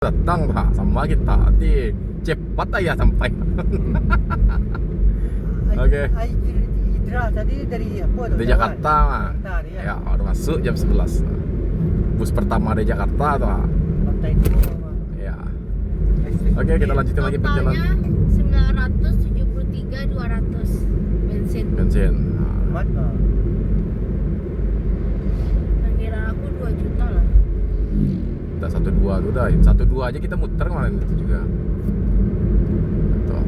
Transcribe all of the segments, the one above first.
datang Pak sama kita nanti cepat aja sampai. Oke. Hijrah tadi dari apa tuh? Di Jakarta mah. Ya, udah masuk jam 11. Bus pertama dari Jakarta tuh. Pak. Pantai itu. Ya. Oke, kita lanjutin lagi perjalanan. Totalnya 973.200 bensin. Bensin. Mana? Perkiraan aku 2 juta lah. Udah 1-2 tuh dah. 1-2 aja kita muter kemarin itu juga. Tuh.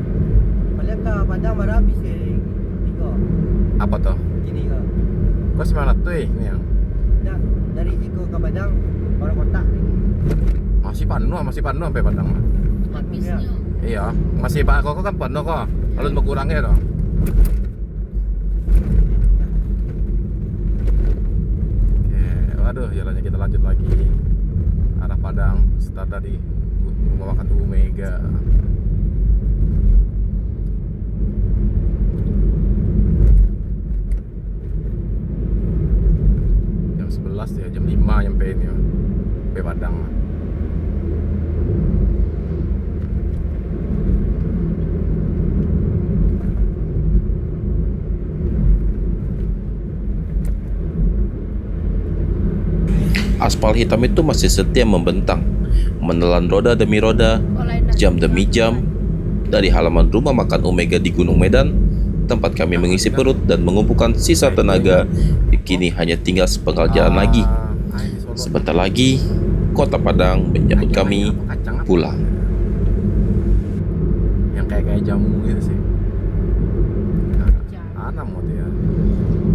Balik ke Padang baru habis tiga. Apa tuh? Gini ke. Kok 900 ini yang Dah dari Jiko ke Padang baru kotak ni. masih penuh sampai Padang mah. Habisnya. Iya, masih Pak kok kan penuh kok. Kalau berkurangnya dong. Oke, waduh, jalannya kita lanjut lagi. Arah Padang, start tadi rumah makan Tugu Mega. Jam 11 ya, jam 5 nyampe ini ya. Sampai Padang. Aspal hitam itu masih setia membentang, menelan roda demi roda, jam demi jam, dari halaman rumah makan Omega di Gunung Medan, tempat kami mengisi perut dan mengumpulkan sisa tenaga. Kini hanya tinggal sepenggal jalan lagi. Sebentar lagi, kota Padang menyambut kami pulang. Yang kayak jamu gitu sih. Anam mau dia.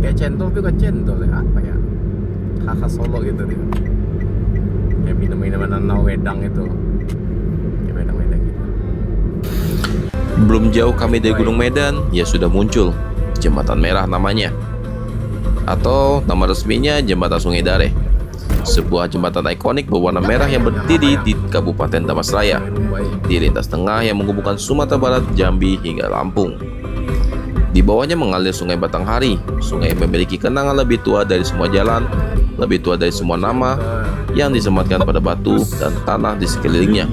Kayak cendol tapi bukan cendol ya, apa ya? Khas Solo gitu dia. Kayak minum-minuman danau wedang itu. Kayak wedang-wedang gitu. Belum jauh kami dari Gunung Medan, ya sudah muncul Jembatan Merah namanya. Atau nama resminya Jembatan Sungai Dareh. Sebuah jembatan ikonik berwarna merah yang berdiri di Kabupaten Damastraya, di lintas tengah yang menghubungkan Sumatera Barat, Jambi hingga Lampung. Di bawahnya mengalir Sungai Batanghari, sungai yang memiliki kenangan lebih tua dari semua jalan, lebih tua dari semua nama yang disematkan pada batu dan tanah di sekelilingnya.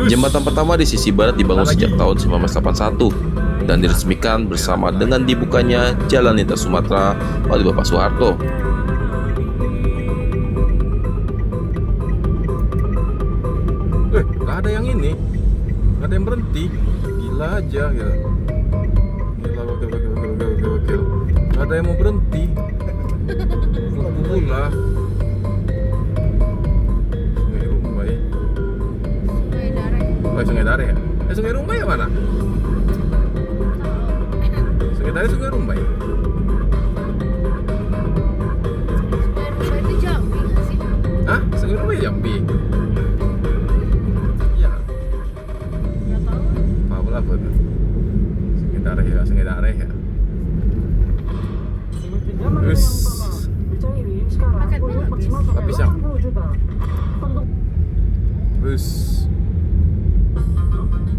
Jembatan pertama di sisi barat dibangun sejak tahun 1981 dan diresmikan bersama dengan dibukanya Jalan Lintas Sumatera oleh Bapak Soeharto. Gak ada yang ini, gak ada yang berhenti. Gila aja gitu. Gila, gokil. Gak ada yang mau berhenti. Pula Sungai Rumbai. Sungai Dareh. Oh, Sungai Dareh ya? Sungai Rumbai yang mana? Sungai Dareh, Sungai Rumbai. Sungai Rumbai itu Jambi nggak sih? Hah? Sungai Rumbai Jambi? Iya. Nggak tahu. Apa apa tuh? Sungai Dareh ya, Sungai Dareh ya. Terus Paketnya habis. habis yang terus Pulang Bujang.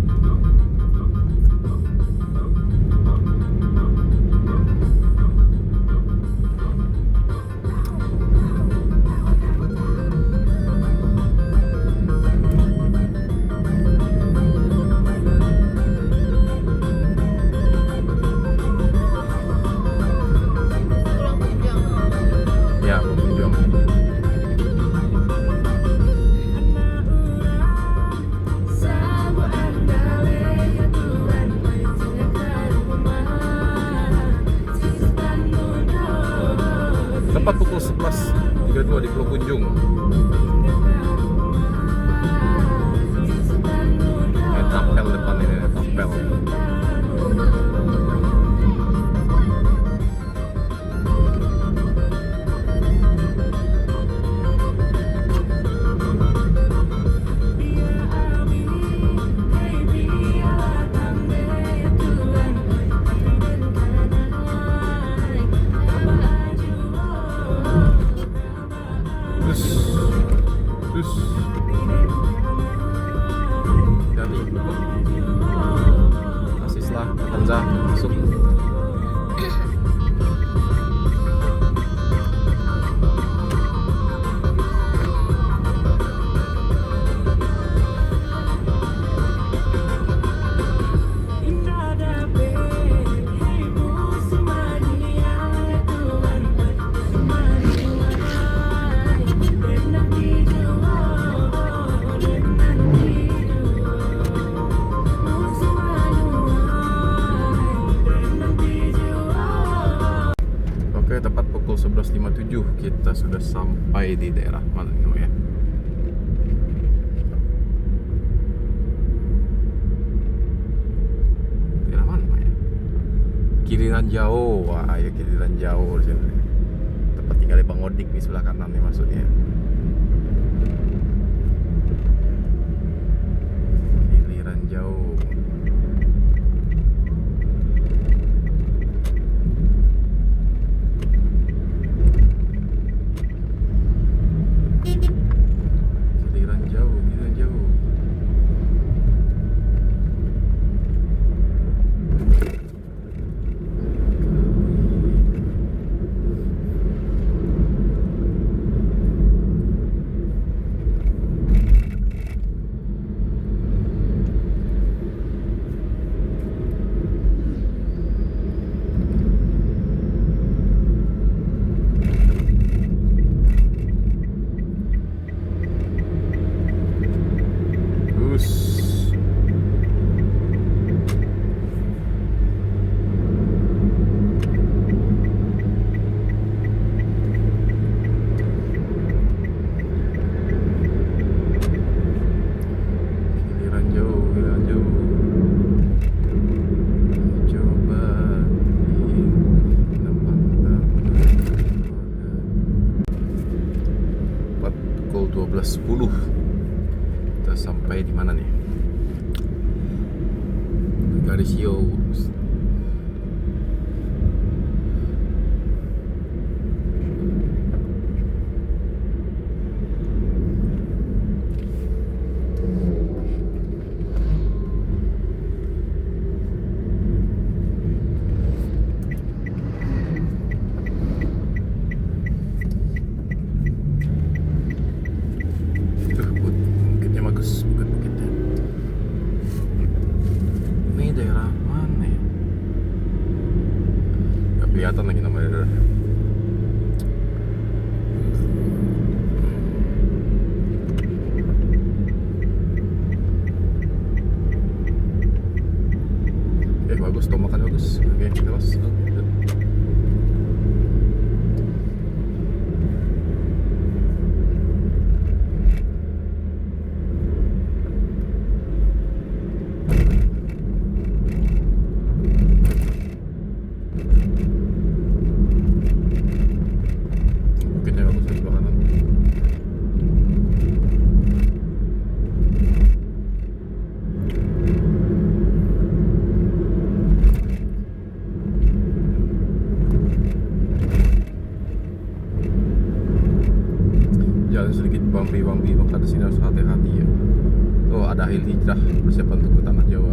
ya berkunjung. Tepat pukul 11.32 di Pulau Kunjung. Tapel depan ini, tapel. Terus Udah sampai di daerah mana ini namanya? Daerah mana namanya? Kiriran Jauh. Wah, ya Kiriran Jauh di sini. Tempat tinggal Bang Odik di sebelah kanan nih maksudnya. Kiriran Jauh. Kiriran Jauh, Kiriran Jauh. Us. Kiriran Jauh, Kiriran Jauh. Coba tepat pukul 12.10. Kita sampai di mana nih? Garis Yo. Bukitnya bagus, bukit-bukitnya. Ini daerah mana ya? Gak kelihatan lagi nama daerahnya. Oke, bagus, tomakan bagus. Oke, terus. Bukitnya bagus di sebelah kanan. Jalan sedikit bumpy, maka di sini harus hati-hati ya. Oh, ada akhir hijrah, persiapan untuk ke tanah Jawa.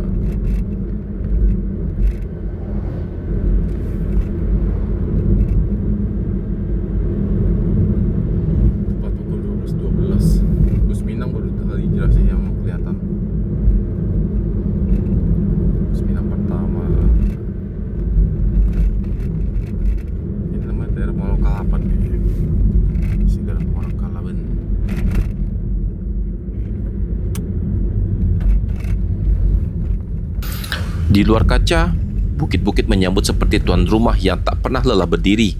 Tepat pukul 12.12. Gus Minang baru kali hijrah sih yang kelihatan. Gus Minang pertama. Ini namanya daerah Molokalapan nih. Si daerah Molokalapan. Di luar kaca, bukit-bukit menyambut seperti tuan rumah yang tak pernah lelah berdiri.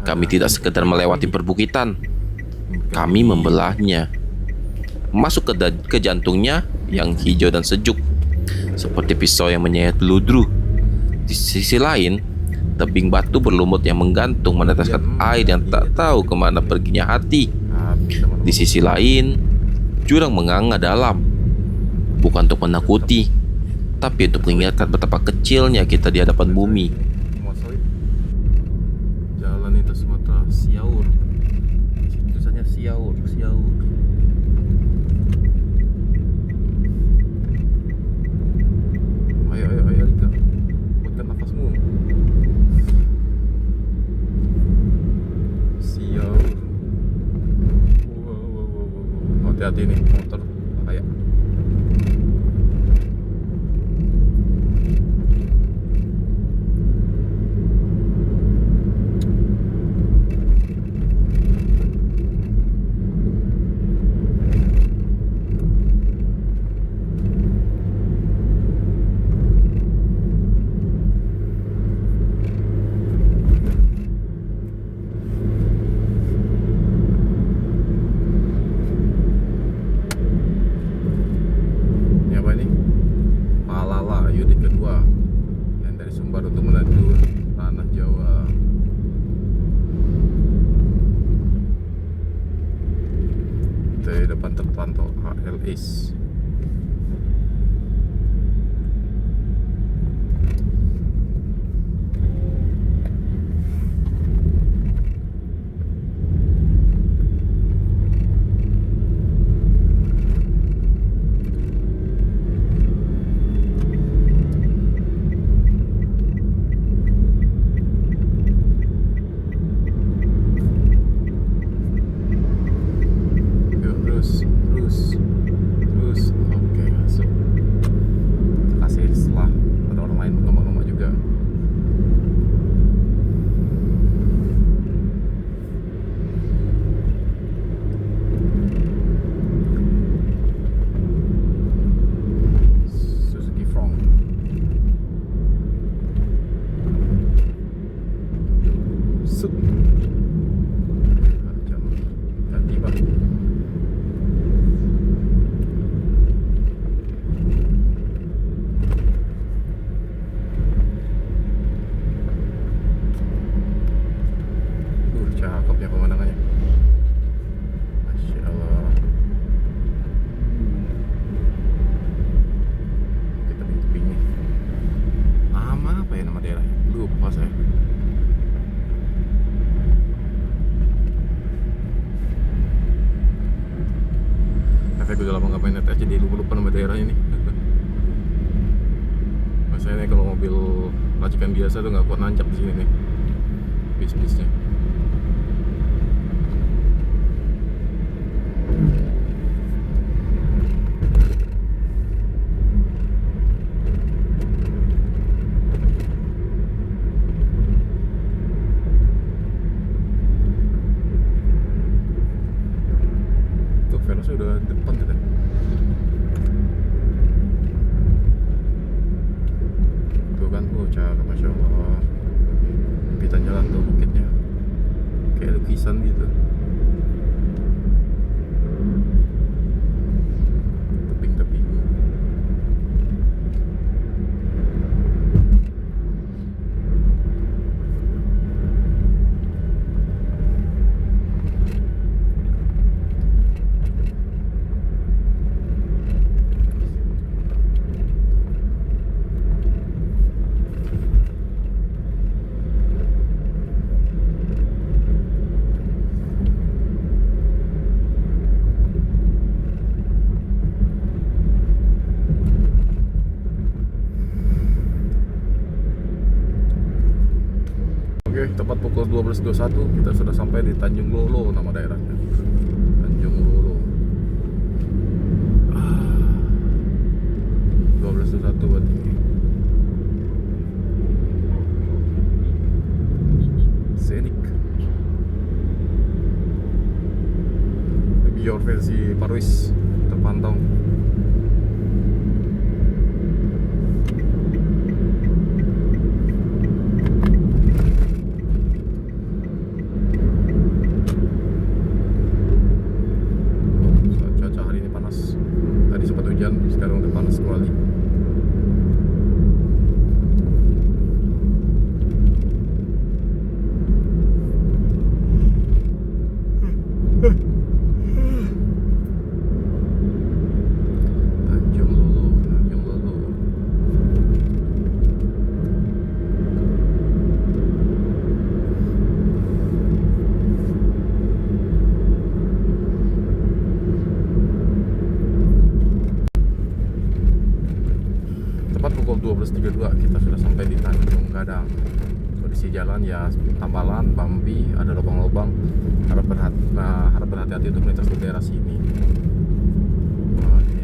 Kami tidak sekedar melewati perbukitan, kami membelahnya. Masuk ke jantungnya yang hijau dan sejuk, seperti pisau yang menyayat beludru. Di sisi lain, tebing batu berlumut yang menggantung meneteskan air yang tak tahu kemana perginya hati. Di sisi lain, jurang menganga dalam, bukan untuk menakuti, tapi untuk mengingatkan betapa kecilnya kita di hadapan bumi. Jalan itu Sumatera, Siaur. Tulisannya Siaur, Siaur. Ayo, Rika. Buatkan nafasmu. Siaur. Wow. Hati-hati nih, motor kayak. Northeast. Yuk, terus. Oke, masuk. Kita kasih setelah ada orang lain ngomong-ngomong juga. Suzuki Front. Sup. Jam tiba. Cakep ya pemandangannya. Masya Allah. Oke, tebing-tebingnya. Nama apa ya nama daerahnya? Lupa saya. Efek udah lama nggak main net aja, dia lupa nama daerahnya nih. Masalahnya kalau mobil racikan biasa tuh nggak kuat nancap di sini nih. Bis-bisnya. Tuh Velosnya udah depan kita. Tuh kan, cakep, Masya Allah. Impitan jalan tuh bukitnya kayak lukisan gitu. Tebing-tebing. Oke, tepat pukul 12.21 kita sudah sampai di Tanjung Lolo, nama daerahnya. Tanjung Lolo. 12.21 berarti. Scenic. Biar versi Parwis terpantau. Cuaca hari ini panas. Tadi sempat hujan, sekarang udah panas kembali. Tanjung Lolo. Tepat pukul 12.32 kita sudah sampai di Tanjung Gadang. Kondisi jalan ya tambalan, bumpy, ada lubang-lubang. Harap berhati-hati untuk melintas di daerah sini. Oke.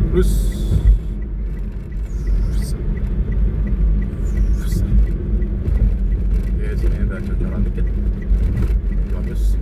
Terus ya sini ada cocoran dikit. Bagus.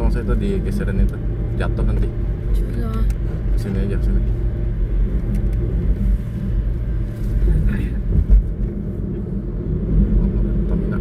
belakang saya tuh di geseran itu jatuh nanti. Bismillah. Sini aja sini. Tamina.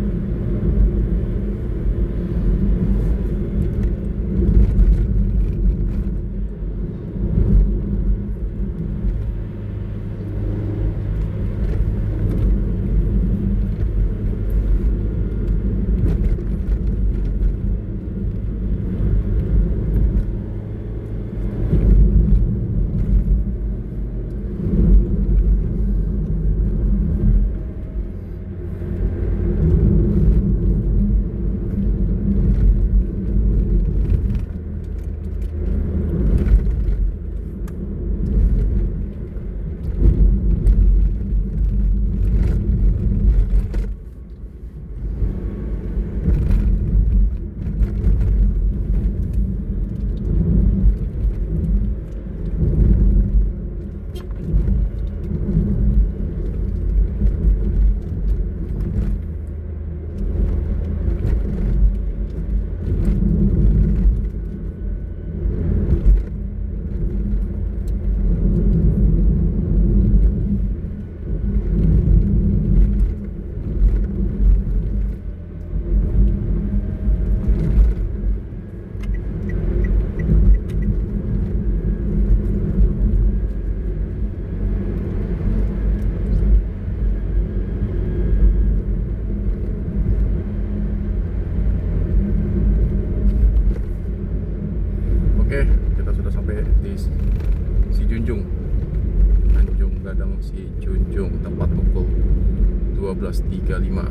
Oke, kita sudah sampai di Si Junjung, Tanjung Gadang Si Junjung, tepat pukul 12.35.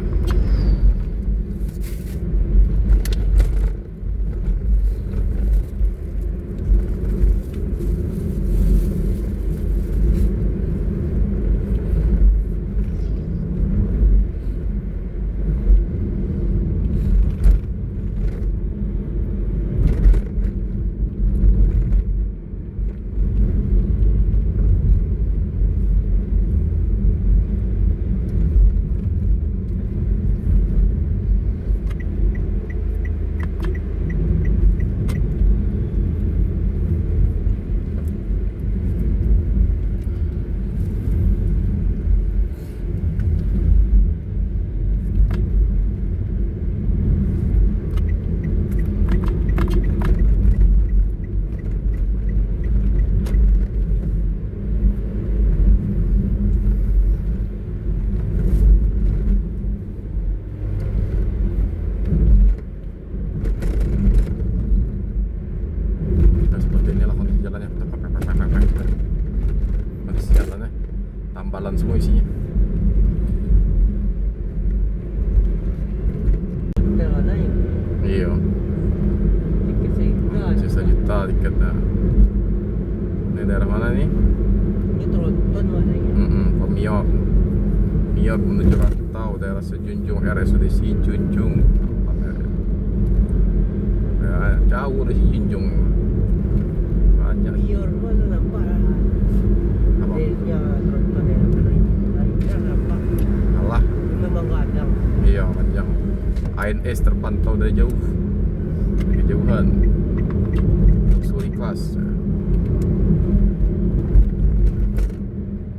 Nah, seperti inilah kondisi jalannya. Kondisi jalannya tambalan semua isinya. Hotel mana ya? Iya, Tiket saya juga. sisa juta tiketnya. Ini daerah mana nih? Ini Tronton mana ya? Pemiok. Miok menuju Rantau, daerah Sejunjung, RSUD Si Junjung. Ya, jauh dari Si Junjung. Banyak. Biar mana nampak lah. Apa? Dia Tronton ya. Lainnya nampak. Alah, Ini memang gadang. iya panjang. ANS terpantau dari jauh. Dari kejauhan. Suri kelas.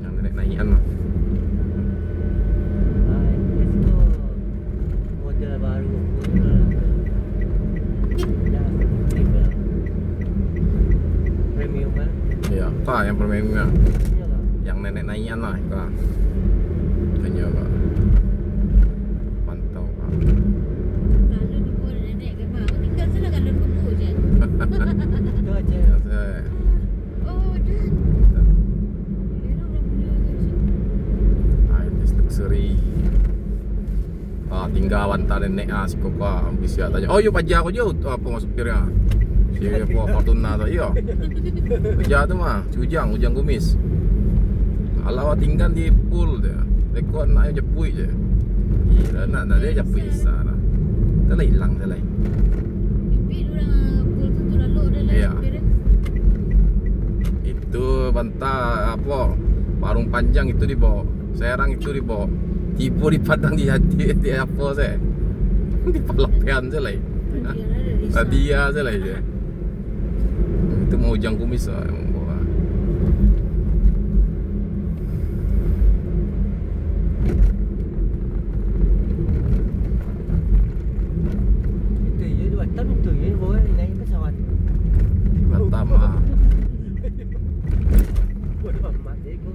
Yang naik-naikan lah. Let's go. Model baru pun lah. Ya, premium. Premium kan? Iya, apa yang premiumnya? Iya kan? Yang nenek-naikan lah, kak. Kayaknya kak. Pantau kak. Kalau di bawah nenek ke bawah, tinggal sana kalau kubu je. Itu aja. Ya, saya. Oh, dah. Merah dah beli ANS luxury. Tinggal wantar nenek si kokak bisa tanya. Oh, yo pajak aku je apa masuk supirnya. Si Fortuna tu, iya. Kerja tu mah, si Ujang Gumis. Kalau tinggal di pool dia, rekod nak jepui je. Gila nak dia jepui sah lah. Tak lah hilang tak lah. Tapi orang pul tu tu lalu dah lah. Iya. supir dia. Itu bantah apa? Parung panjang itu dibawa. Serang itu dibawa. Tipu di Padang di hati di apa saya? Di Palapian je lah. Radia saja lah dia. Itu mau Ujang Kumis lah yang bawa. Itu je di Batam itu je boleh naik pesawat. Batam ah. Gua dah mat je gua.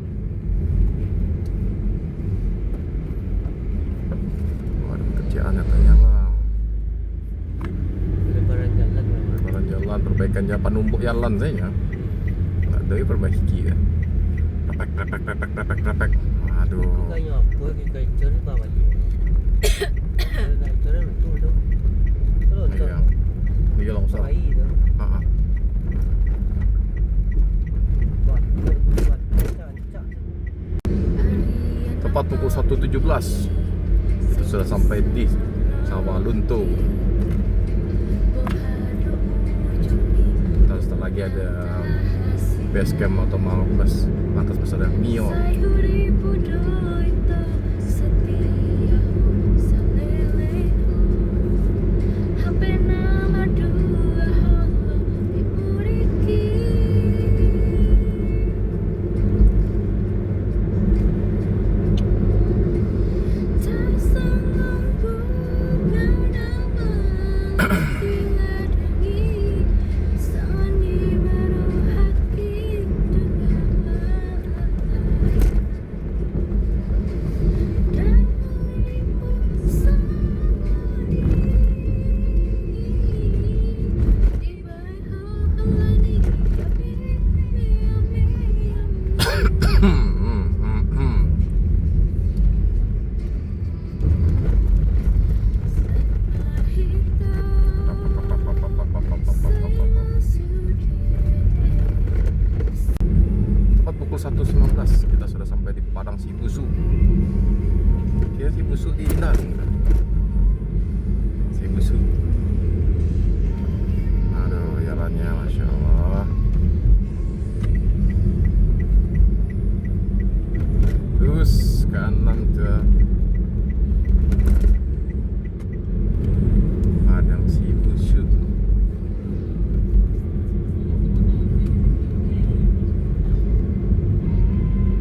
Ada pekerjaan katanya bang. Lebaran jalan. Lebaran jalan, perbaikan jalan, penumpuk jalan saja. Nggak ada yang perbaiki kan. Repek. Aduh. Kayaknya apa kita cari bawa je. Nak cari betul tu. Kalau tu. Iya. Dia longsor. Bayi tu. Ah. Buat cancak. Tepat pukul 1.17 kita sudah sampai di Sawalunto. Kita setelah lagi ada base camp atau markas besar Mio. Tepat pukul 1.19 kita sudah sampai di Padang Sibusu. Kira Sibusu di Indarung. Sibusu. Aduh, jalannya Masya Allah. Terus kanan ke Padang Sibusu.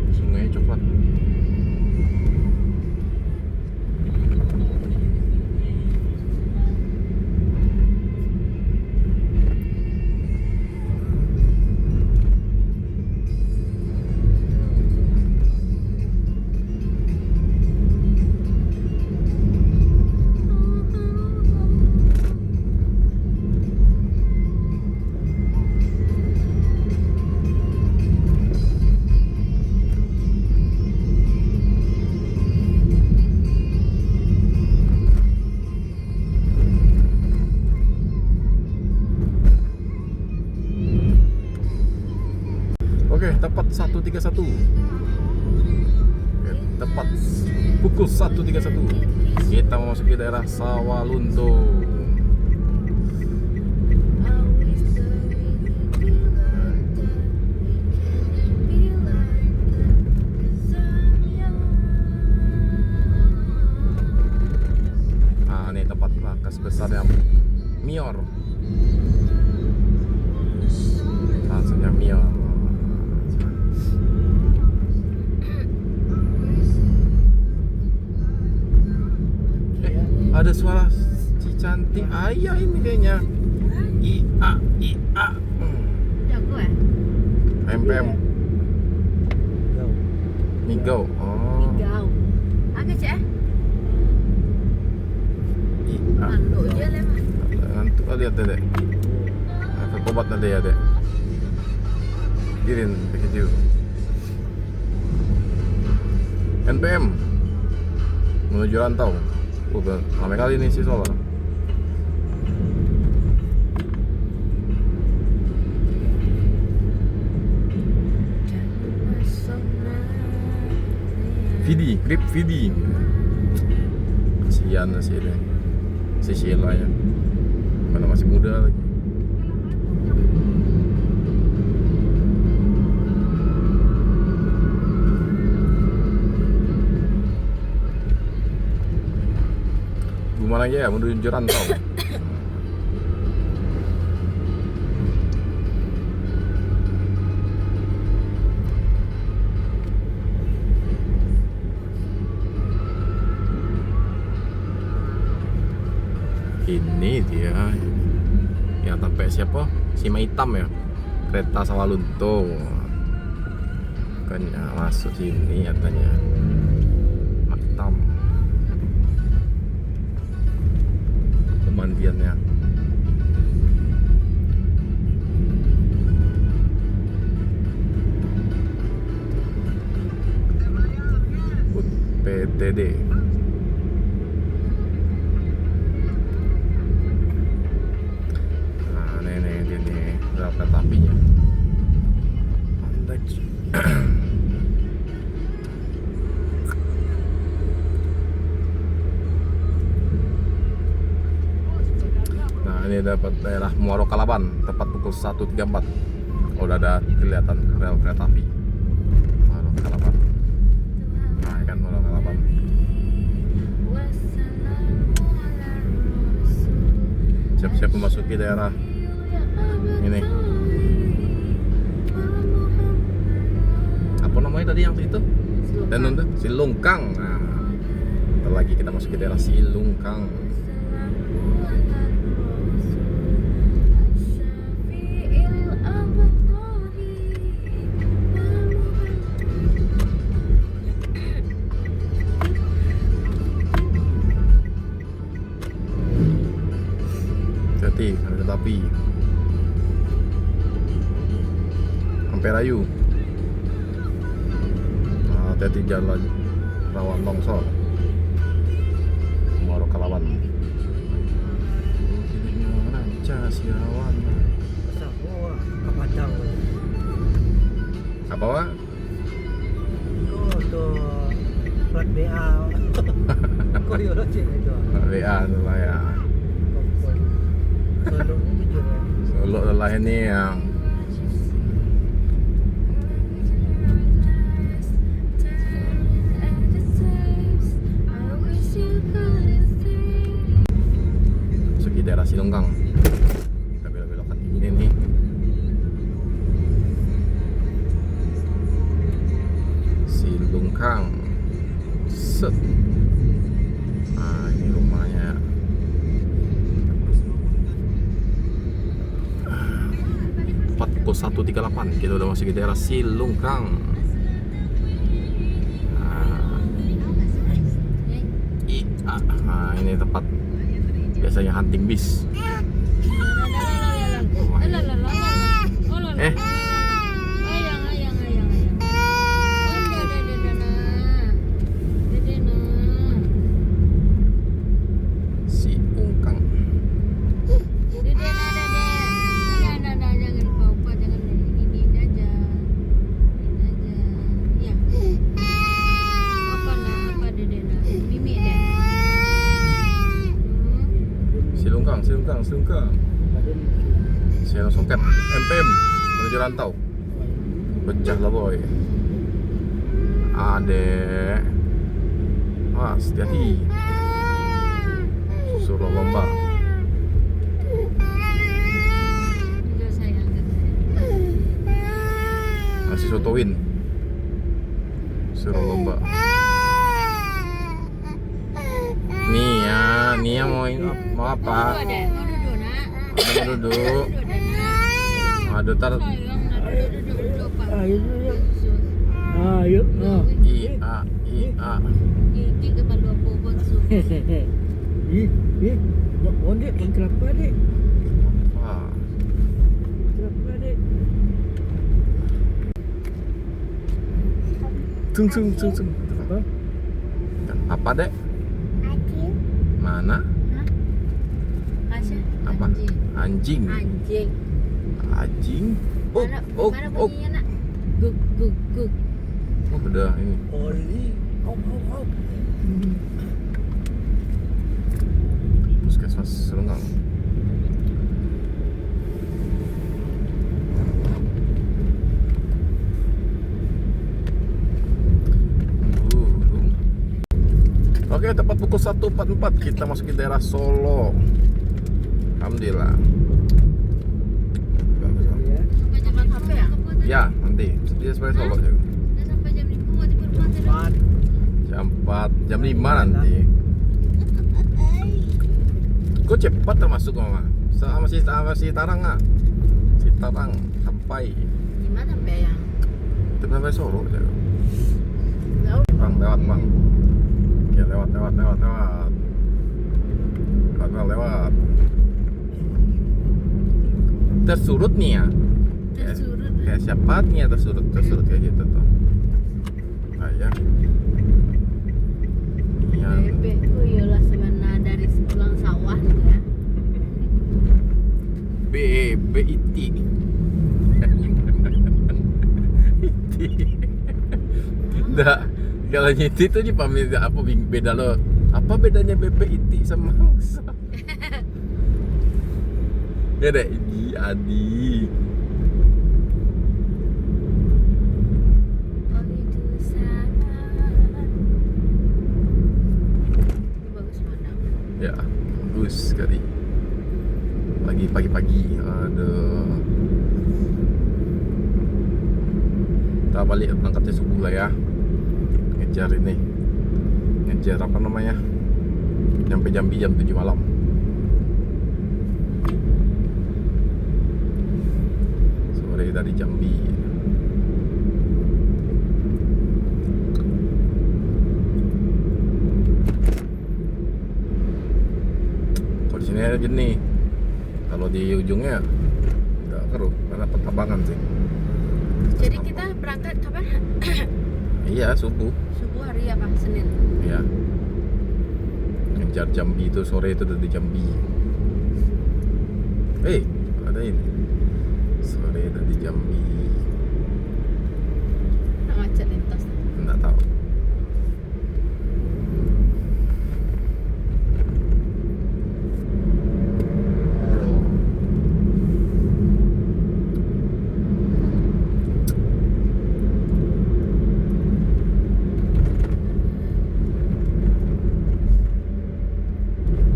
Sungai coklat. Oke, tepat 1.31. Oke, tepat pukul 1.31 kita memasuki daerah Sawalunto. Nah, ini tempat markas besarnya Mior. Langsungnya Mior. Ada suara si cantik ayah ini kayaknya. Ia. Jago MPM Kau. Migau. Oh. Migau. Agak cek Ia. Manduk je lah mak. Ngantuk kali ya dek. Kobat nanti ya dek. Kirin begitu. NPM menuju Rantau. Lama kali nih si Solo. Vidi, grip Vidi. Kasihan sih ini. Si Sheila ya. Mana masih muda lagi. Gimana aja ya menuju Rantau. Ini dia yang sampai siapa? Sima Hitam ya, kereta Sawalunto kan ya, masuk sini katanya Hitam pemandiannya. PTD. Nah, ini dia nih rel kereta apinya. Mantap. Nah, ini dapat daerah Muaro Kalaban tepat pukul 1.34. Udah ada kelihatan rel kereta api Muaro Kalaban. Nah, kan Muaro Kalaban. Siap-siap memasuki daerah ini. Apa namanya tadi yang itu? Dan untuk Silungkang. Nah, bentar lagi kita masuk ke daerah Silungkang. Hati, ada kereta api Amperayu. Nah, hati-hati jalan rawan longsor Muaro Kalaban. Siawan. Wah, ke Padang. Apa Wak? Oh, tuh plat BA. Kok yo cek itu. WA lah ya. Solo itu juga. Solo lelah ini yang masuk di daerah Silungkang. Kita belok-belokan ini nih. Silungkang. Set. Nah, ini rumahnya. Pukul 1.38 kita udah masuk ke daerah Silungkang. Nah, ini tempat biasanya hunting bis. Eh, Silungkang. Silungkang. Siaran soket MPM menuju rantau. Pecah lah boy. Adek. Hati-hati. Suruh lomba. Masih sotoin. Suruh lomba. Nia mau apa? Mau duduk. Aduh, tar. Ayo. Ia. Gigi kepala apa bonsor. Nak ondek kan kelapa dek. Wah. Kelapa dek. Tung. Apa dek? Mana? Asya. Apa? Anjing. Oh. Mana bunyinya nak? Gug. Oh, udah ini. Oli. Au. Puskesmas Silungkang. Oke, tepat pukul 1.44 kita masuk ke daerah Solo. Alhamdulillah. Sampai jam berapa ya? Ya, nanti dia sebagai Solo juga. Udah sampai jam 5 mati berumah tadi. Jam 4, jam 5 nanti. Kok cepat termasuk mama? Sama si Tarang ah. Si Tarang sampai. Gimana sampai yang? Itu sampai Soro ya. Jauh. Bang, lewat bang. Oke, lewat. Lewat. Tersurut nih ya. Tersurut. Kayak siapa nih ya tersurut kayak gitu tuh. Kayak yang Bebekku yolah sebenarnya dari pulang sawah nih ya. BIT. Tidak. Kalau nyiti tuh dipamit apa beda lo? Apa bedanya BBIT sama angsa? Ya deh, Adi. Oh itu sana. Ini bagus mana? Ya, bagus sekali. Pagi-pagi. Aduh. Kita balik angkatnya subuh lah ya. Ngejar ini. Ngejar apa namanya? Nyampe Jambi jam 7 malam. Sore dari Jambi. Kalau di sini aja nih. Kalau di ujungnya nggak keruh karena pertambangan sih. Jadi kita berangkat kapan? Iya, subuh. Subuh hari apa? Senin. Ya. Ngejar Jambi itu sore itu udah di Jambi. Ada ini. Sore udah di Jambi. Nak macet lintas. Enggak tahu.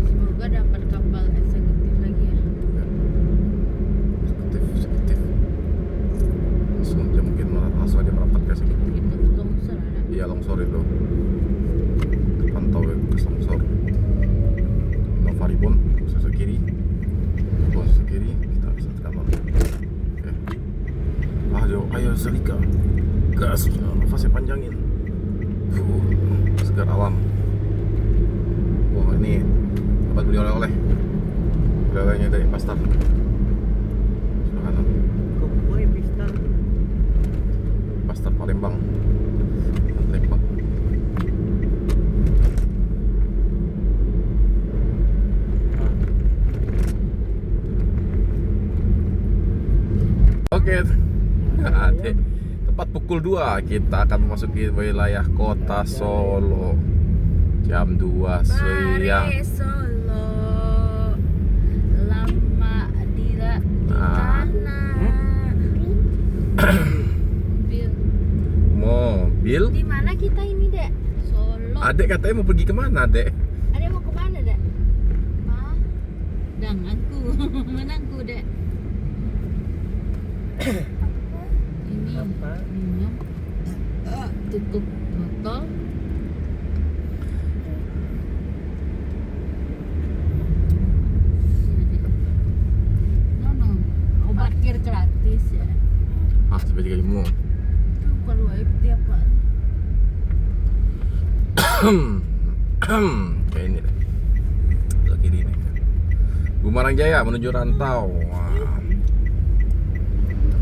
Semoga dapat kapal eksekutif lagi ya. Eksekutif. Langsung aja merapat ke sini. Itu longsor ada. Iya, longsor itu. Pantau ke longsor. Novaribon, sisi kiri. Sisi kiri, kita bisa ke kanan. Oke. Ayo Selika. Gas, nafasnya panjangin. Segar alam. Wah, ini dapat beli oleh-oleh. Oleh-olehnya dari Pastar. Sebelah kanan. Koboi pista. Pastar Palembang. Oke. Tepat pukul 2 kita akan memasuki wilayah kota Solo. Jam 2 siang. Mare Solo. Lama tidak di Nah. tanah. Mobil. Di mana kita ini, Dek? Solo. Adek katanya mau pergi kemana, Dek? Adek mau kemana, Dek? Hah? Denganku. Menangku, Dek. Ini Apa? minum. Tutup botol. No. Obat kir gratis ya. Sampai 3 jam. Itu kalau tiap hari. Kayak ini deh. Sebelah kiri nih. Bumarang Jaya menuju Rantau. Wah.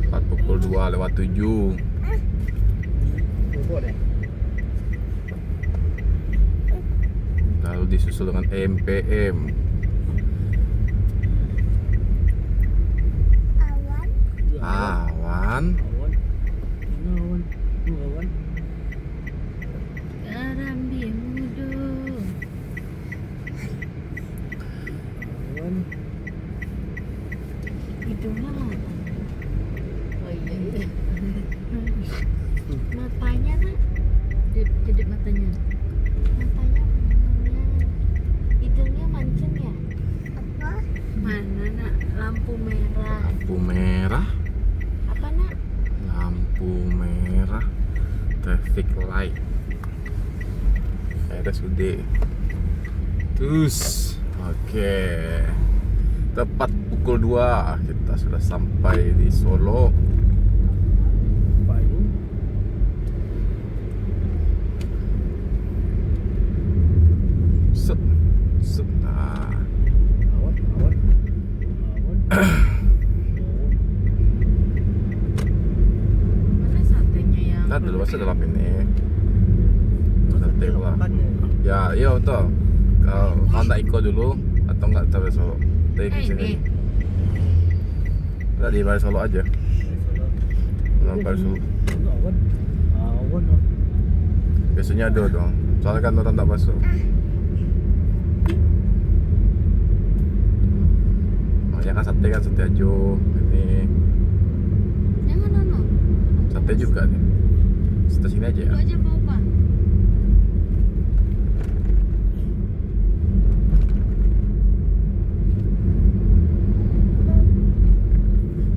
Tepat pukul 2:07. Bubuk deh. Lalu disusul dengan MPM. Awan. Awan. Garam bimudu. Awan. Itu mah. Oh iya. Matanya nak. Kedip matanya. Matanya mana? Hidungnya mancung ya? Apa? Mana nak? Lampu merah. Lampu merah. Apa nak? Lampu merah. Traffic light. Ada sudah. Terus Oke. Tepat pukul 2 kita sudah sampai di Solo. Apa ini? Set. Set. Nah. Awan. Mana satenya yang Nah, dulu masa dalam ini. Sate pula. Makannya. Ya, iya betul. Kalau nggak Iko dulu atau nggak sampai Solo. Dari di sini. ini Udah di Bali Solo aja. Solo. Bali Solo. Awan. Biasanya ada dong. Soalnya kan orang tak masuk. Makanya kan sate ajo. Ini jangan nono. sate juga nih. Sate sini aja ya. Itu aja mau apa?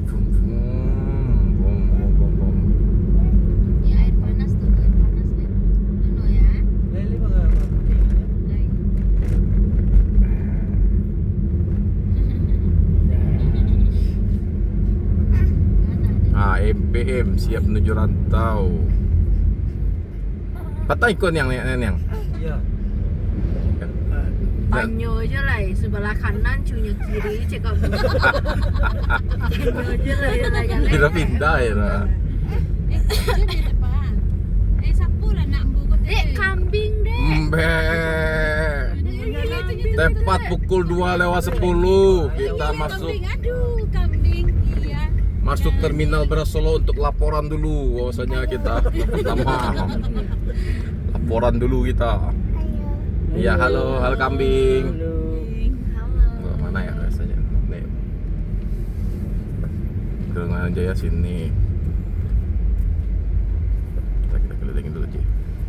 Bum bum bum bum bum. Ya air panas tuh, air panas deh. Nono ya. Lele bagaimana? Lain. Mana ada? MPM siap menuju rantau. Patah ikon yang. Iya. Panyo aja lah, sebelah kanan, cunya kiri, cek apa. Panyo aja lah, ya. Kita pindah ya. Jadi depan. Sapu lah nak buku. Kambing deh. Mbe. Tepat pukul 2:10 kita masuk Kambing, iya. masuk terminal beras Solo untuk laporan dulu. Bahwasanya kita pertama laporan dulu kita. Iya, halo kambing. Halo. Oh, mana ya biasanya? Nih. Gerangan Jaya sini. Kita kelilingin dulu aja.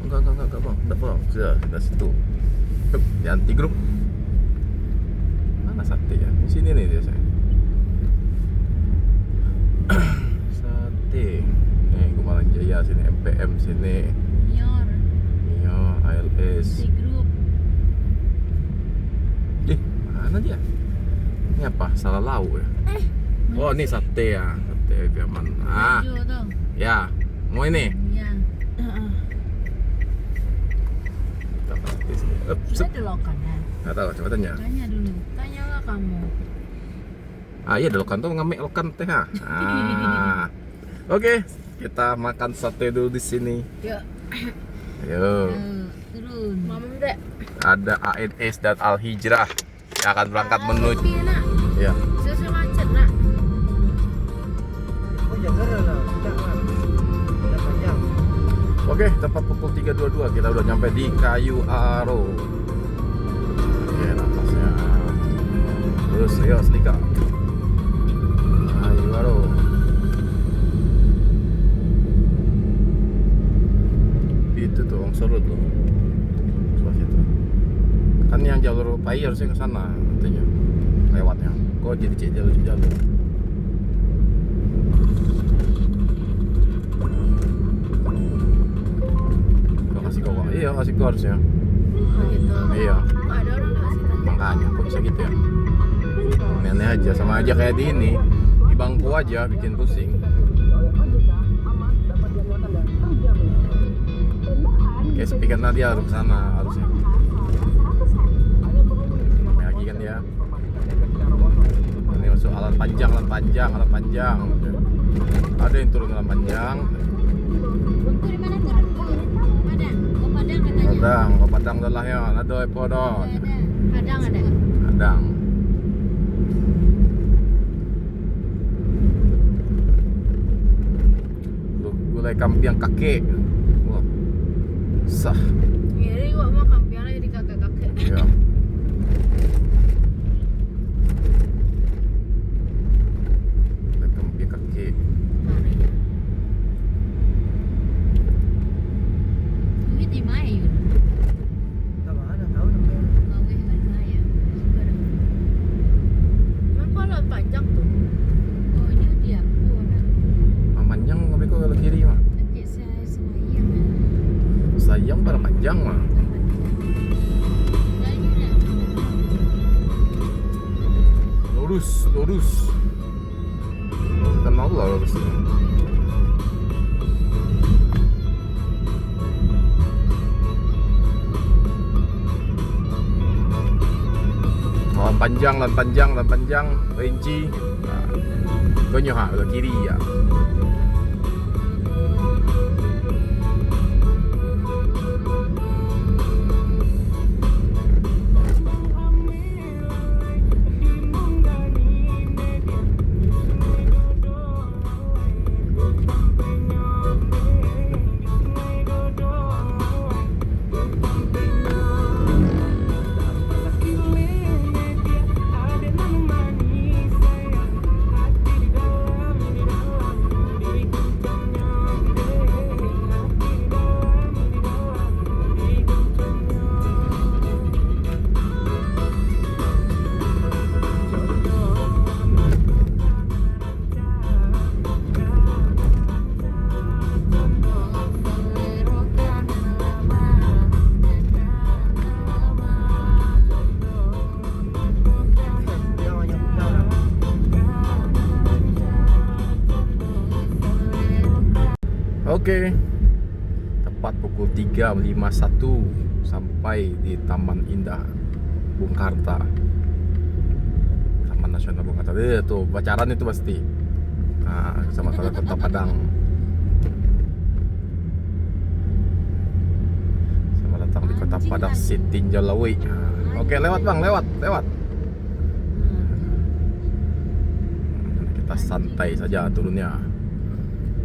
Enggak bang, enggak bang. Sudah situ. Hup, di anti grup. Mana sate ya? Di sini nih biasanya. Sate. Nih, Gumalang Jaya sini, MPM sini. Nyor. Iya, ALS. Si grup. Mana dia? Ini apa? Salah lauk ya? Oh, ini sate ya. Sate Piaman. Ah, Hijau tuh. ya. Mau ini? Iya. Kita pasti sini. Sudah delokan ya. Nggak tahu, coba tanya. Tanya dulu. Tanyalah kamu. Ah, iya delokan tuh ngambil lokan teh. Ah. Oke, kita makan sate dulu di sini. Yuk. Ayo. Turun. Mama dek. Ada ANS dan Al Hijrah yang akan berangkat menuju. Nak. Ya. Susu macet nak. Oh jangan lah. Tidak panjang. Oke, tepat pukul 3.22 kita udah nyampe di Kayu Aro. Oke, napasnya. Terus, ayo selika. Kayu Aro. Itu tuh longsor tuh. Sebelah situ. Kan yang jalur Pai harusnya ke sana nantinya. Lewatnya. Kok jadi jalur. Iya, kasih gua harusnya. Begitu. Iya, Ada orang nggak sih tadi? makanya kok bisa gitu ya. Aneh aja, sama aja kayak di ini. Di bangku aja bikin pusing. Kayak sepikan tadi harus ke sana harusnya. Sampai lagi kan dia. Ini masuk alat panjang. Ada yang turun alat panjang. Bangku di mana tuh? Padang. Oh Padang katanya. Padang dah lah ya. Ada apa dah? Ada. Padang ada. Padang. Gulai kampiang kakek. Wah. Sah. Ini gua mau kampiang lagi di kakek-kakek. Ya. Gulai kampiang kakek. Mana ya? Ini di mana yun? Tak mana tahu namanya. Gawe kan bahaya. Emang kalau panjang tuh? Oh ini dia. Oh nah. Panjang kami kok kalau kiri mah. Kayak saya selayang ya. Sayang pada panjang mah. Nah, ini dah. lurus. Kenal lah lurus ini. Lan panjang, rinci. Nah, kau nyoha ke kiri ya. Oke, tepat pukul 3.51 sampai di Taman Indah Bung Karta. Taman Nasional Bung Karta. Tuh pacaran itu pasti. Nah, sama Kota Padang. Sama datang di Kota Padang Sitinjau Lawi. Oke, lewat Bang, lewat. Kita santai saja turunnya.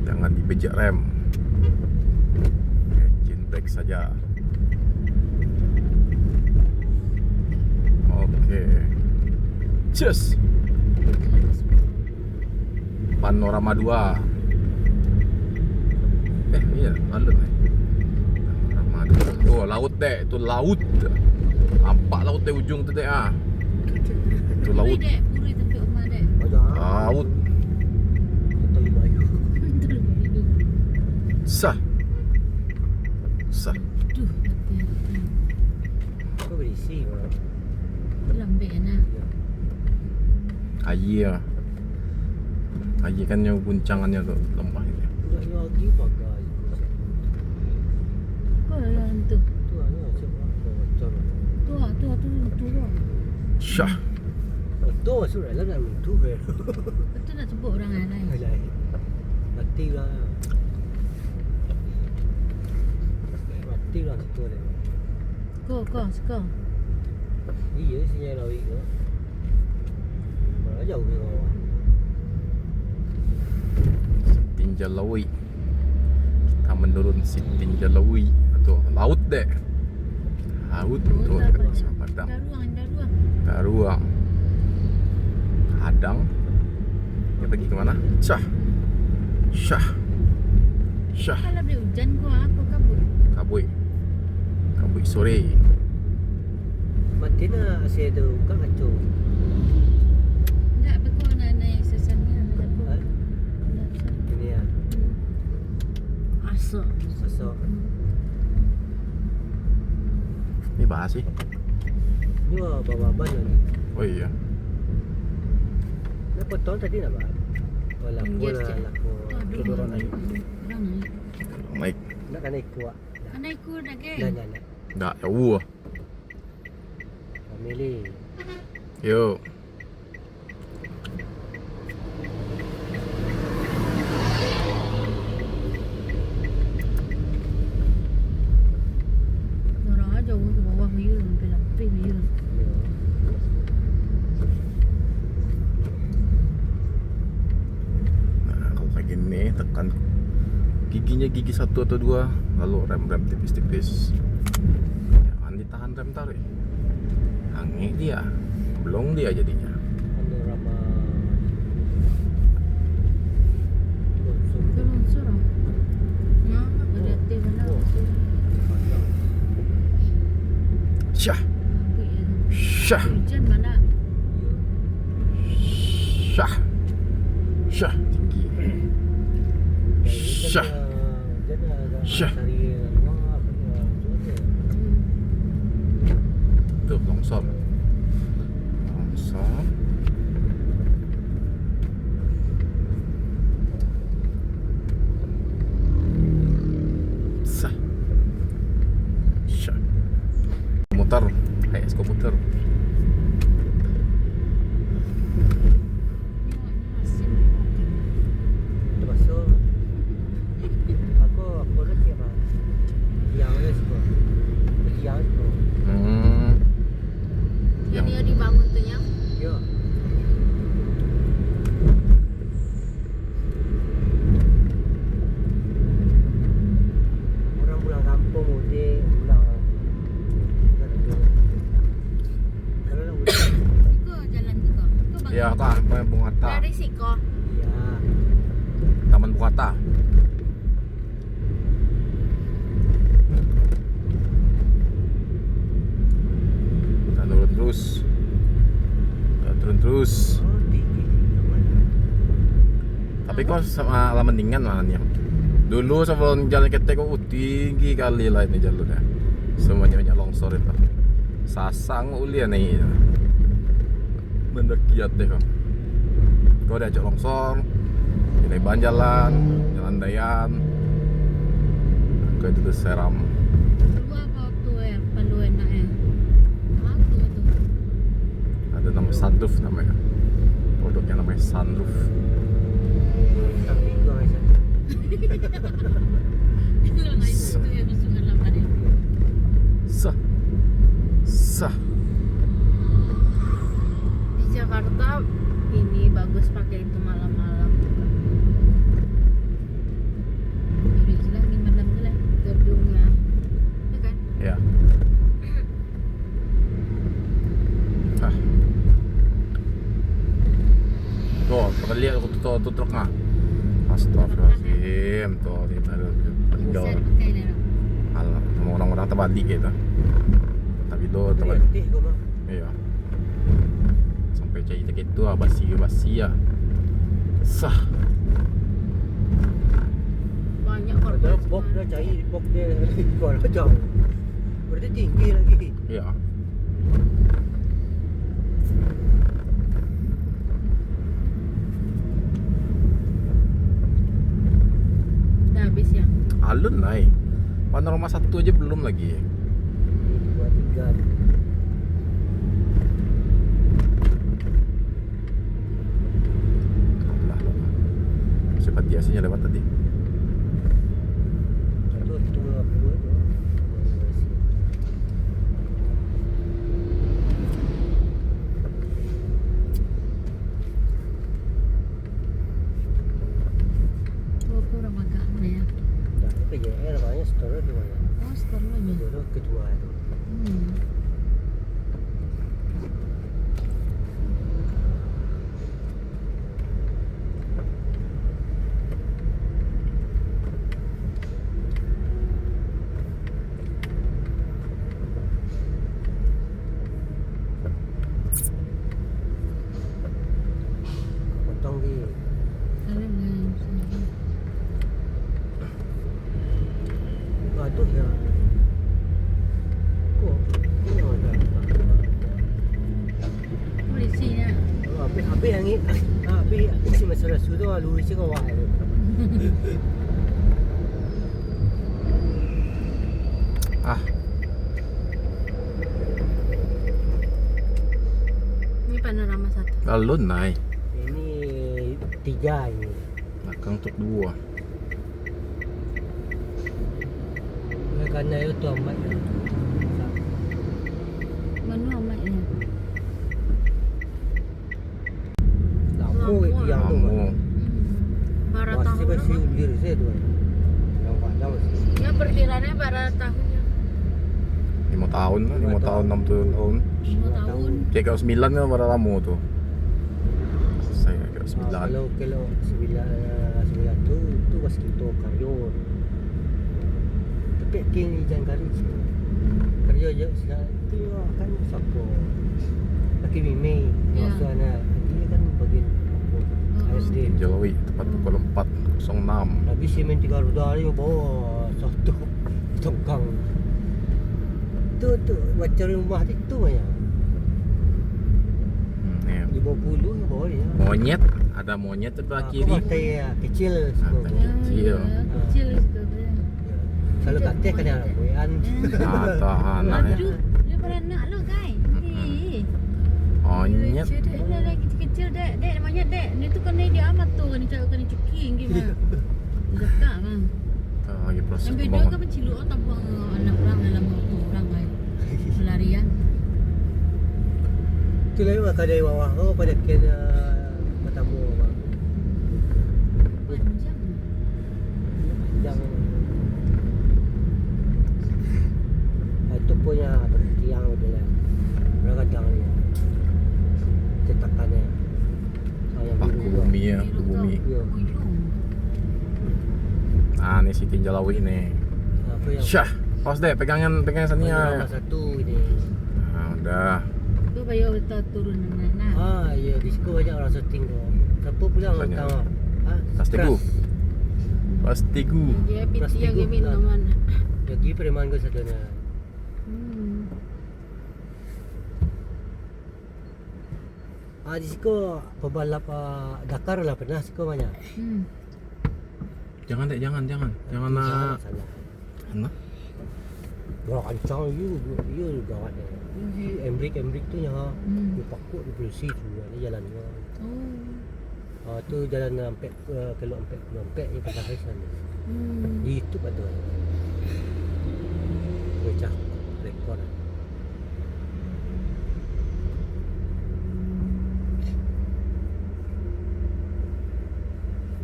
Jangan dibejek rem. Brake saja. Oke. Cus. Panorama 2. Iya, alun. Panorama 2. Oh, laut deh, itu laut. Nampak laut deh ujung tu deh ah. Itu laut. Puri tempat rumah dek. Laut. Sah. Duh, Kau berisi kau. lembek nak. Air kan yang guncangannya tu lembah ini. Tidak lagi pakai. Apa yang tu? Tu hanya cuma macam. Tu. Syah. Tu sudah lah nak tu ber. Betul nak sebut orang lain. Mati lah. Mati lah situ deh. Kau. Iya sinyal lawi ke. Mana jauh ke kau? Sitinjau Lawi. Kita menurun Sitinjau Lawi atau laut deh. Laut tu sama Padang. Dah ruang. Hadang. Dia pergi ke mana? Syah. Kalau boleh hujan aku kabut. Kabut sore. Mati nak asyik tu kan kacau. Tak betul nak naik sesannya ada apa? Ha? Ini ya. Asal. Sosok. Ni bahas sih. Ni bawa ban ni. Oh iya. Nak potong tadi nak bah? Oh laku lah, laku. Orang naik. Naik. Nak kan kuat. Naik kur dah ke? Nak. Dah jauh. Family. Yo. Orang aja ke bawah view sampai lampai view. Nah, kalau kayak gini tekan giginya gigi 1 atau 2, lalu rem tipis-tipis. Jangan ditahan rem tarik. Angin dia, belum dia jadinya. Panorama. Turun surau. Mana berarti mana? Syah. Hujan mana? Syah tinggi. Syah. Syah. Tuh longsor. skuter, kayak skuter. Termasuk aku udah siapa? Yang ini semua. Yang semua. Yang dia dibangun tuh ya. Ya. Orang pulang kampung mudik, pulang. Kalau udah. Itu jalan tuh kok. Ya kak, Bungata, Dari Siko. Iya. Taman Bungata. Kita turun terus. Kita turun terus. Oh, tinggi. Tapi kok sama lah mendingan malahnya. Dulu sebelum jalan ketek kok tinggi kali lah ini jalurnya. Semuanya banyak longsor itu. Sasang ulian nih. Mendekiat deh kok. Kau ada ajak longsor, leban jalan, jalan dayan. Kau itu tuh seram. Lu apa tuh ya? Palu enak ya. Apa tuh? Ada nama sunroof namanya. Produknya namanya sunroof. Tapi gua rasa. Lu nggak itu ya kesungan lama deh. Sah, sah. Di Jakarta ini bagus pakai itu malam-malam. Jadi jelas di malam tuh lah gedungnya, ya kan? Ya. Ah. Tuh, pernah lihat aku tuh truk mah. Astagfirullahaladzim, tuh di baru tinggal Bisa pakai nih. sama orang-orang terbalik gitu. Tapi do terbalik. Berhenti gua mah. Iya. Sampai cerita gitu ah, basi ya. Sah. Banyak Ada korban. box dah cari box dia kalau jauh. Berarti tinggi lagi. Iya. Udah habis ya. Alun naik. Panorama 1 aja belum lagi. 2, 3. Allah. Siapa dia sih yang lewat tadi? Satu, dua, dua. Gua kurang agak ya. Dah, PJR namanya store di mana? Oh, sekarang aja. Jodoh kedua itu. Potong di Kalian nggak bisa. Aduh ya. Kok ini ada Polisinya. Habis yang ini habis si masalah sudah lalu isi kau itu. Ah, Ini panorama 1. alun naik. Ini 3 ini. Belakang truk 2. Karena itu amat. Mana amatnya? Lampu itu yang tu. Kamu Barat Masih tahun. masih undir saya tu. Yang pada masih. Ya perkiraannya barat tahunnya. 5 tahun lah, 5 tahun, 6 tahun. 5 tahun. Kayak kalau 9 kan pada lama tuh. Saya kira 9. Kalau 9 tu masih kita karyo. Tapi kini jangan karyo. Karyo je itu kan sako. Laki mimi, Ya. suana dia kan bagian ASD. Jawi tepat pukul 4.06. Habis semen 3 roda ni bawa satu tongkang. Tu macam rumah itu ya. Nih, 50 yang bawa dia. monyet, ada monyet sebelah kiri. Pantai ya, kecil semua. Pantai. Kecil. Kecil juga. Selalu kat teh kan ada buayan. Atau anaknya. Dia beranak lo guys. Onyet. Dia lagi kecil dek. Dek namanya dek. Dia tu kena dia amat tu. Ni cakap kena ceking gimana. Dia cakap bang. Lagi proses Yang beda pembangunan. kan menciluk atau buang anak orang dalam waktu orang guys. Pelarian. Tu lain mah kadai bawah kau pada kena bertamu bang. Panjang. Yang itu punya tiang dia kadang ni cetakannya yang Paku biru bumi ya, paku bumi. Ya. Nah, ini si Tinjalawi nih. Apa yang Syah, awas deh, pegangan saninya. satu ini. Nah, udah. Tu bayo kita turun anak. Ah, ya, di situ banyak orang syuting tu. Siapa pulang Banyak. tahu? Ah, Pastiku. Pastiku. Dia piti Plastik yang tu minum lah. mana. Jadi preman ke sadana. Ah, di situ pebalap Dakar lah pernah situ banyak. Jangan deh, jangan nak. Salah. Nah, Orang kencang you gawat dia. Embrik tu nya. Dia pakut di polisi tu ni jalan dia. Oh. Tu jalan sampai kalau sampai ni pasal Haisan. Di YouTube ada. Pecah rekod.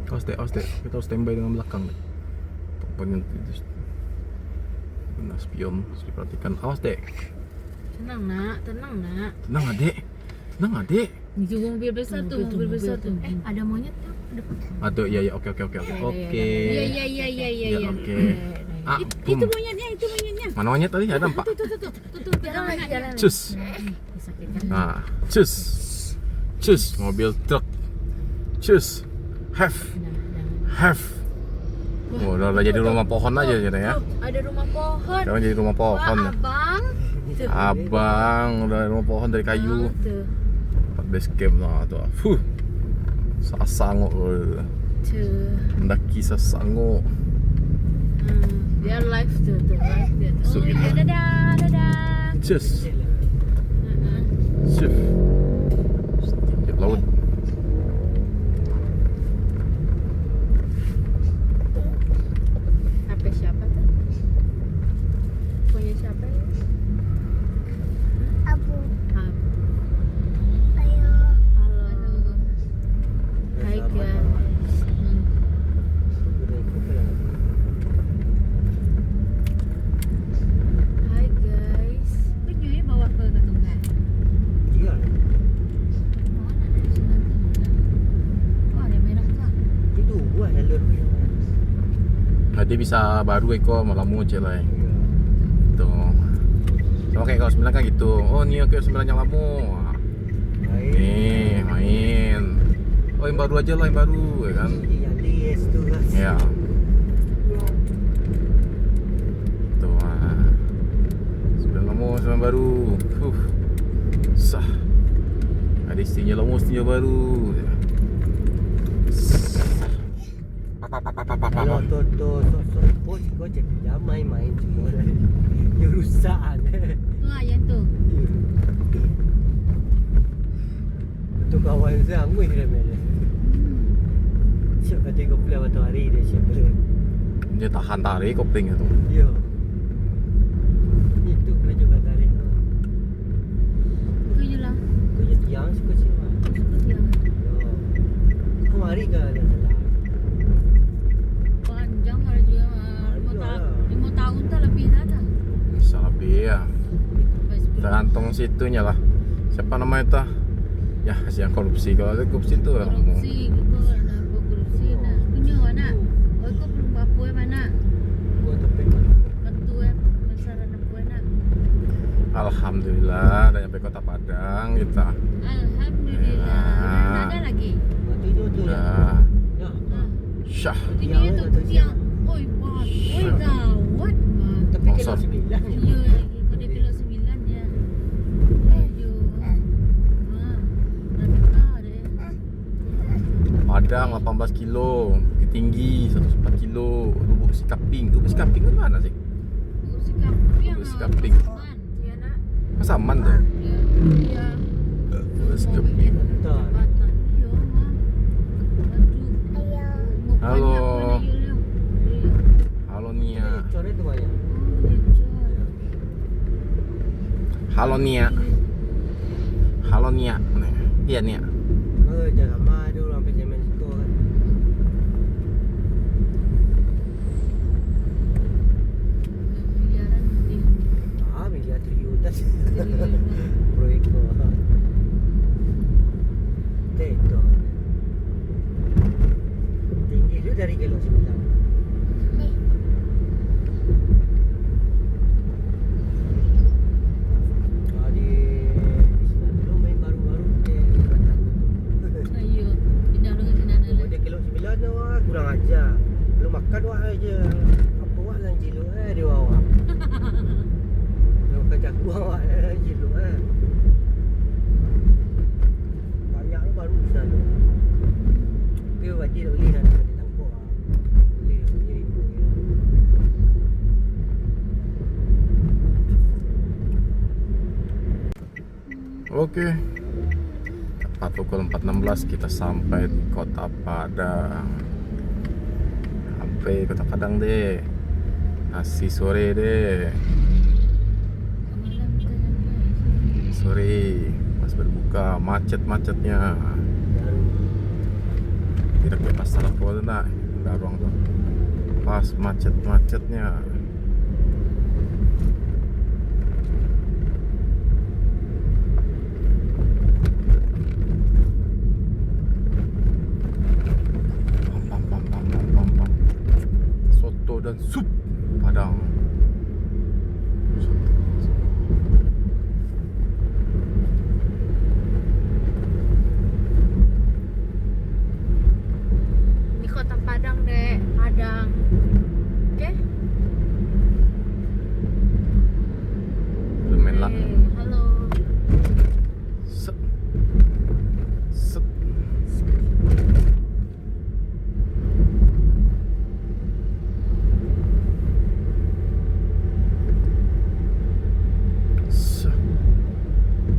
awas deh. Kita harus standby dengan belakang deh. Pokoknya kena spion, harus diperhatikan. Awas deh. Tenang nak. Tenang adek. Ni juga mobil besar tu, mobil besar tu. Ada monyet tu depan. Aduh, ya, oke. Ya. Ya, oke. Ah, Itu boom. monyetnya. Mana monyet tadi? Ada 4. Tuh, jalan. Cus. Sakitkan. Nah, cus, mobil truk, cus, have. Oh, udah jadi rumah pohon aja jadi ya. Ada rumah pohon. Sekarang jadi rumah pohon ya. Abang. Abang, udah rumah pohon dari kayu. Tuh. Tempat base camp lah tuh. Sasango, mendaki Sasango. Dia live tuh live dia. So, Oh iya, dadah. Cus, shift, tinggi laut. HP siapa tuh? Punya siapa ya? Abu, Abu. ayo. Halo. Hai guys. Hai guys. Pergi ya bawa ke Katungan. Dia Mana ada sunat? Oh, ada merah tuh. itu buat jalur ni. Nah, dia bisa baru Eko malamu celai. Tuh. Sama kayak kalau 9 kan gitu. Oh, ini oke 9 yang lamu. Nih, main. Oh, yang baru aja lah, yang baru ya kan. Yang DS tu lah. Ya. Tuh. 9 lamu, 9 baru. Sah. Ada istinya lamu, istinya baru. Kalau tu sok pos kau cek jangan main semua. Dia rusak Tuh ayam tuh. Tu kawan saya angui remeh. Siap kata kau pulang matahari dia siap boleh. Dia tahan tarik kopling itu. Yo. Itu kena juga tarik. Itu je lah. Kau je tiang suka siapa? Itu dia. Kau mari ke ada salah. Panjang ada juga. 5 tahun tak lebih dah. Bisa lebih ya. Tergantung situnya lah. Siapa namanya itu? Ya, si yang korupsi. Kalau ada korupsi itu lah. Korupsi gitu, ada korupsi nah. Punya mana? Oh, kau belum apa mana? Kau tepek mana? Ketua masyarakat apa nak? Alhamdulillah, udah nyampe Kota Padang kita. Alhamdulillah. Dan ada lagi. Mati tu tu ya. Udah Ya. syah. Ini tu tiang. Oi, pat. Oi, gawat. Tapi kalau Longsor. 9 Ya, pada kilo 9 ya. Ayo. Padang 18 kilo, Bukit Tinggi 104 kilo, Lubuk Sikaping. Lubuk Sikaping tu mana sih? Sikaping. Sikaping. Ya nak. Pasaman tuh. Iya. Let's go. Mau bikin jembatan. Iya, Mak. Aduh. Ayo. Mau Halo. banyak mana, Iya. Halo Nia. Coret tu banyak. Halo Nia. Halo Nia. Nih. Iya Nia. Jangan lama dia orang PCMN situ kan. Miliaran lebih. Miliar triliunan. Triliunan. Proyek tu. Itu. Tinggi tu dari kilo 9. Ayo, pindah dulu ke sini ada lah. Dia kilo 9 tu kurang ajar. Lu makan wah aja. Apa wah lang jilo dia awak. Lu kerja gua awak jilo Banyak tu baru bisa tu. Dia wajib tak boleh nanti dia tangkap. Boleh jadi Oke. Tepat pukul 4.16 kita sampai di Kota Padang. Sampai Kota Padang deh. Masih sore deh. Malam kita sampai. Sore. Pas berbuka macet-macetnya. Tidak kayak pasar apa tuh nak. Darong tuh. Pas macet-macetnya. Pam. Soto dan sup Padang. Di Kota Padang deh, Padang. Oke? Udah main lah. Halo. Set.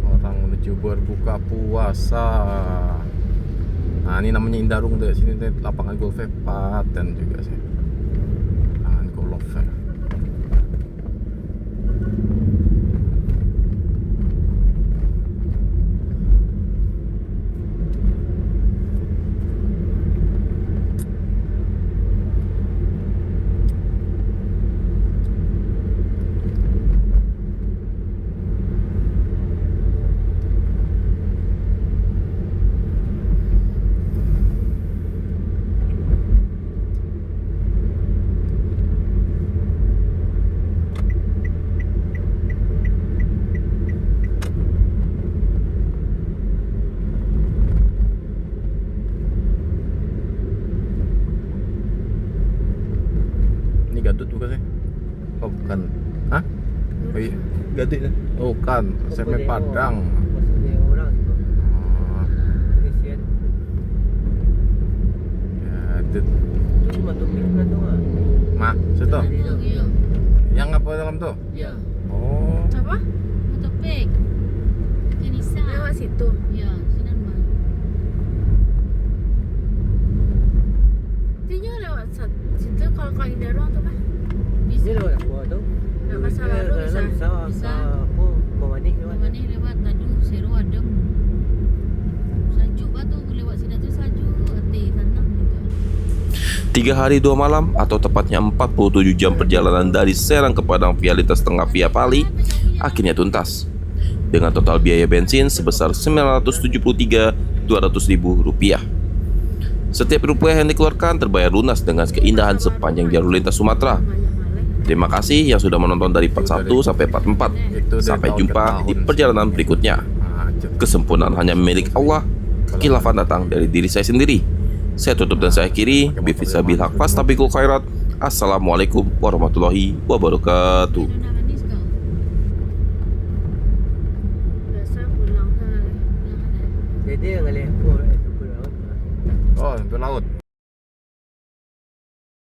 Orang menuju berbuka puasa. Nah ini namanya Indarung deh. Sini deh lapangan golf Paten juga sih. Lapangan golf. Ini Gadut bukan sih? Oh bukan. Hah? Oh iya. Gadut lah. Oh bukan. SMP Padang. Maksudnya orang tu. Oh, Kesian. Gadut. Tu cuma tu minat tu ah. Mak, situ. Iya. Yang apa dalam tuh? Iya. Oh. Apa? Motopik. Kenisa. Lewat situ. Iya, sinan mah. Dia lewat situ kalau kau Indarong tu kan? Ni Bisa. lewat aku tu. Nak pasar baru bisa. Bisa. Apa? Memanik lewat. Mana lewat tadu seru adem. Sajuk batu lewat sini tu sajuk ati sana gitu. 3 hari 2 malam atau tepatnya 47 jam perjalanan dari Serang ke Padang via lintas tengah via Pali akhirnya tuntas dengan total biaya bensin sebesar Rp973.200.000. Setiap rupiah yang dikeluarkan terbayar lunas dengan keindahan sepanjang jalur lintas Sumatera. Terima kasih yang sudah menonton dari part 1 sampai part 4. Sampai jumpa di perjalanan berikutnya. Macet. Kesempurnaan hanya milik Allah. Khilafan datang dari diri saya sendiri. Saya tutup dan saya akhiri. Bifisabil haq fastabiqul khairat. Assalamualaikum warahmatullahi wabarakatuh. Nak manis kau? Biasa pulang kan. Jadi yang ngalih aku. Oh, sampai laut.